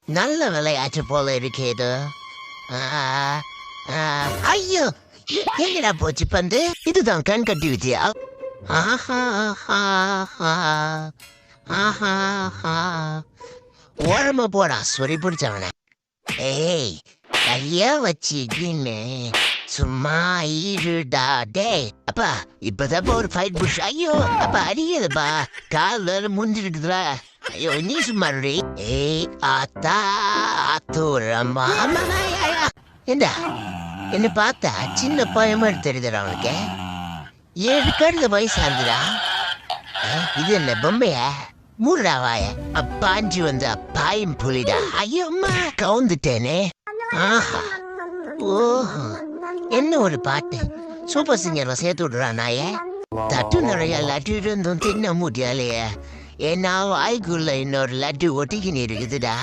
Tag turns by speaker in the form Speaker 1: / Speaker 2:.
Speaker 1: நல்ல விளையாட்டு போல இருக்கேது. ஆ, ஆ, ஐயோ எங்கடா போச்சு பந்து? இதுதான் கண் கட்டி விட்டியா? ஆஹா ஆஹா ஆஹா ஆஹா. ஓரமா போடா சொறி பிடிச்சவன. ஏய் கைய வச்சுக்கின்னு சும்மா இருடா. டேய் அப்பா இப்பதான் ஒரு ஃபைட் புஷ். ஐயோ அப்பா அடிக்குதுப்பா, கால் வேற முடிஞ்சிருக்குதுல. ஐயோ நீ சும்மா இருடி. ஏய் ஆத்தா ஆத்தூரம்மா. ஏண்டா என்ன பார்த்தா சின்ன பையன் மாதிரி தெரியுதுடா அவனுக்கு. 7 வயசு ஆகுதுடா. இது என்ன பொம்மையா? மூடுடா வாய. அப்பாஞ்சு வந்த பாயும் புலிடா. ஐயோ அம்மா கவுந்துட்டேனே. ஆஹா ஓஹோ என்ன ஒரு பாட்டு. சூப்பர் சிங்கர்ல சேர்த்து விடுறா நாயே. தட்டு நிறைய லட்டு இருந்தும் தின்ன முடியலையே. ஏன்னா வாய்க்குள்ள இன்னொரு லட்டு ஒட்டிக்கின்னு இருக்குதுடா.